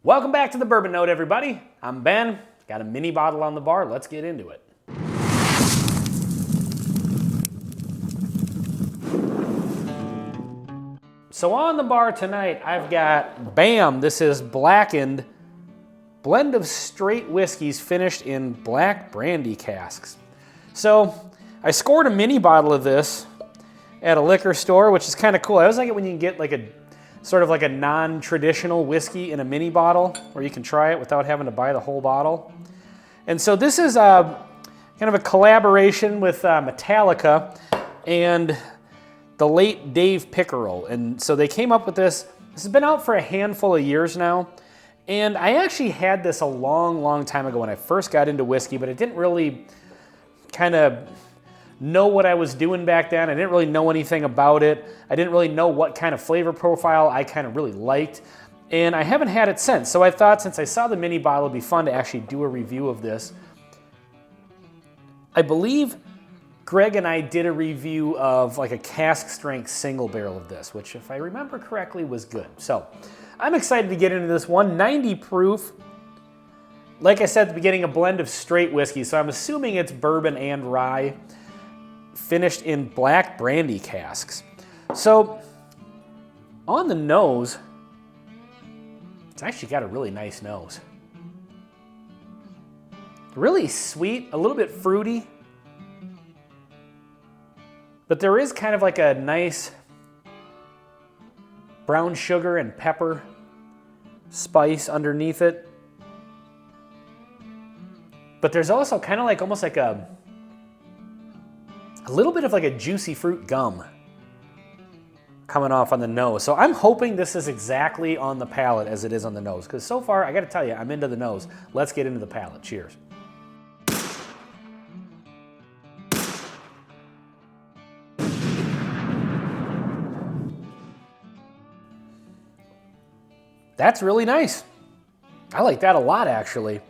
Welcome back to the Bourbon Note, everybody. I'm Ben. Got a mini bottle on the bar. Let's get into it. So on the bar tonight, I've got BAM. This is Blackened, blend of straight whiskeys finished in Black Brandy casks. So I scored a mini bottle of this at a liquor store, which is kind of cool. I always like it when you can get like a sort of like a non-traditional whiskey in a mini bottle where you can try it without having to buy the whole bottle. And so this is kind of a collaboration with Metallica and the late Dave Pickerel. And so they came up with this. This has been out for a handful of years now. And I actually had this a long time ago when I first got into whiskey, but I didn't really kind of know what I was doing back then. I didn't really know anything about it. I didn't really know what kind of flavor profile I kind of really liked. And I haven't had it since. So I thought since I saw the mini bottle, it'd be fun to actually do a review of this. I believe Greg and I did a review of like a cask strength single barrel of this, which if I remember correctly was good. So I'm excited to get into this one. 90 proof. Like I said at the beginning, a blend of straight whiskey. So I'm assuming it's bourbon and rye, finished in Black Brandy casks. So on the nose, it's actually got a really nice nose. Really sweet, a little bit fruity, but there is kind of like a nice brown sugar and pepper spice underneath it. But there's also kind of like almost like a little bit of like a juicy fruit gum coming off on the nose. So I'm hoping this is exactly on the palate as it is on the nose, because so far, I gotta tell you, I'm into the nose. Let's get into the palate. Cheers. That's really nice. I like that a lot, actually.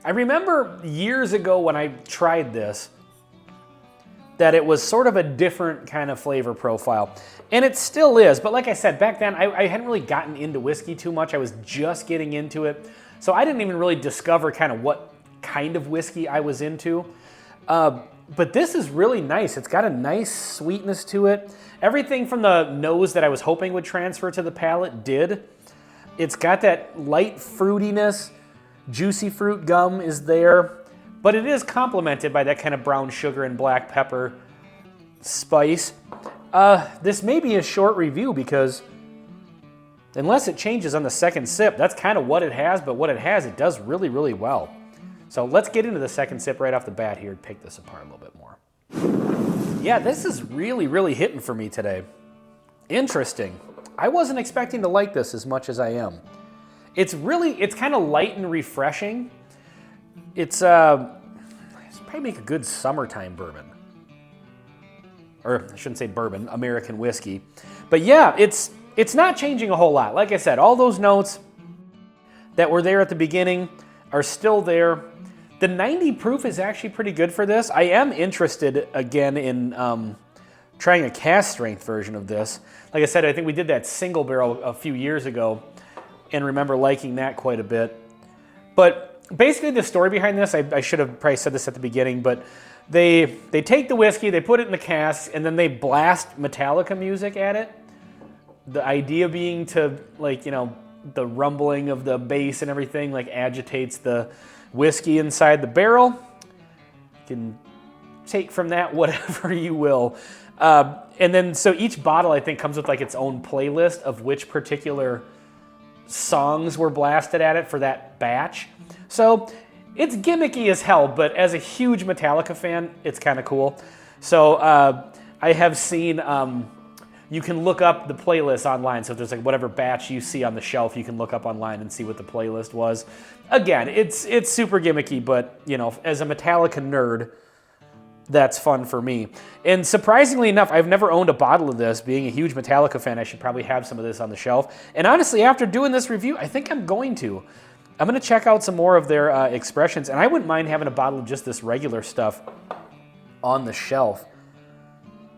I remember years ago when I tried this, that it was sort of a different kind of flavor profile. And it still is, but like I said, back then I hadn't really gotten into whiskey too much. I was just getting into it. So I didn't even really discover kind of what kind of whiskey I was into. But this is really nice. It's got a nice sweetness to it. Everything from the nose that I was hoping would transfer to the palate did. It's got that light fruitiness, juicy fruit gum is there. But it is complemented by that kind of brown sugar and black pepper spice. This may be a short review because unless it changes on the second sip, that's kind of what it has, but what it has, it does really well. So let's get into the second sip right off the bat here and pick this apart a little bit more. Yeah, this is really hitting for me today. Interesting. I wasn't expecting to like this as much as I am. It's kind of light and refreshing. It's probably make a good summertime bourbon. Or I shouldn't say bourbon, American whiskey. But yeah, it's not changing a whole lot. Like I said, all those notes that were there at the beginning are still there. The 90 proof is actually pretty good for this. I am interested again in trying a cask strength version of this. Like I said, I think we did that single barrel a few years ago and remember liking that quite a bit. But basically, the story behind this, I should have probably said this at the beginning, but they take the whiskey, they put it in the casks, and then they blast Metallica music at it. The idea being to, like, you know, the rumbling of the bass and everything, like, agitates the whiskey inside the barrel. You can take from that whatever you will. And then, so each bottle, I think, comes with, like, its own playlist of which particular songs were blasted at it for that batch. So it's gimmicky as hell, but as a huge Metallica fan, it's kind of cool. So I have seen, you can look up the playlist online. So if there's like whatever batch you see on the shelf, you can look up online and see what the playlist was. Again, it's super gimmicky, but you know, as a Metallica nerd, that's fun for me. And surprisingly enough, I've never owned a bottle of this. Being a huge Metallica fan, I should probably have some of this on the shelf. And honestly, after doing this review, I think I'm going to. I'm going to check out some more of their expressions, and I wouldn't mind having a bottle of just this regular stuff on the shelf.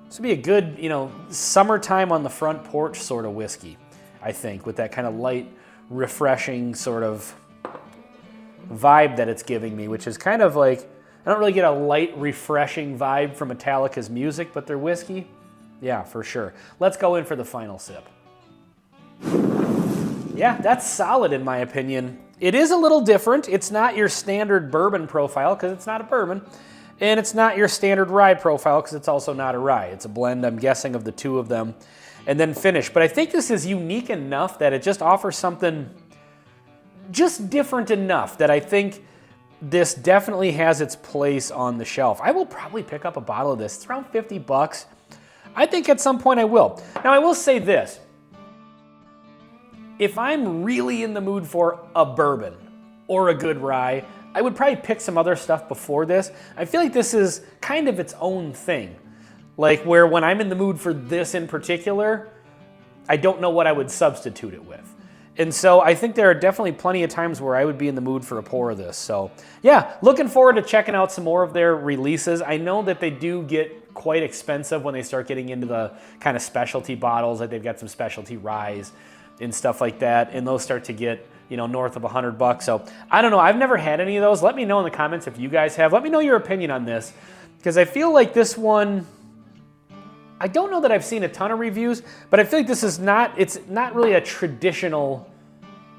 This would be a good, you know, summertime on the front porch sort of whiskey, I think, with that kind of light refreshing sort of vibe that it's giving me, which is kind of like, I don't really get a light, refreshing vibe from Metallica's music, but their whiskey, yeah, for sure. Let's go in for the final sip. Yeah, that's solid in my opinion. It is a little different. It's not your standard bourbon profile because it's not a bourbon, and it's not your standard rye profile because it's also not a rye. It's a blend, I'm guessing, of the two of them, and then finish. But I think this is unique enough that it just offers something just different enough that I think this definitely has its place on the shelf. I will probably pick up a bottle of this. It's around 50 bucks. I think at some point I will. Now I will say this. If I'm really in the mood for a bourbon or a good rye, I would probably pick some other stuff before this. I feel like this is kind of its own thing. Like where when I'm in the mood for this in particular, I don't know what I would substitute it with. And so I think there are definitely plenty of times where I would be in the mood for a pour of this. So yeah, looking forward to checking out some more of their releases. I know that they do get quite expensive when they start getting into the kind of specialty bottles. Like they've got some specialty ryes and stuff like that, and those start to get, you know, north of 100 bucks. So I don't know, I've never had any of those. Let me know in the comments if you guys have. Let me know your opinion on this, because I feel like this one, I don't know that I've seen a ton of reviews, but I feel like this is not, it's not really a traditional,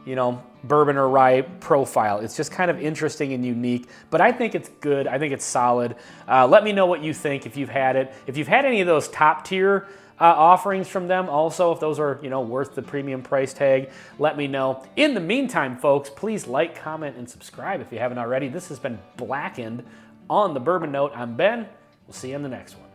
you know, bourbon or rye profile. It's just kind of interesting and unique, but I think it's good. I think it's solid. Let me know what you think if you've had it. If you've had any of those top tier offerings from them also, if those are, you know, worth the premium price tag, let me know. In the meantime, folks, please like, comment, and subscribe if you haven't already. This has been Blackened on the Bourbon Note. I'm Ben. We'll see you in the next one.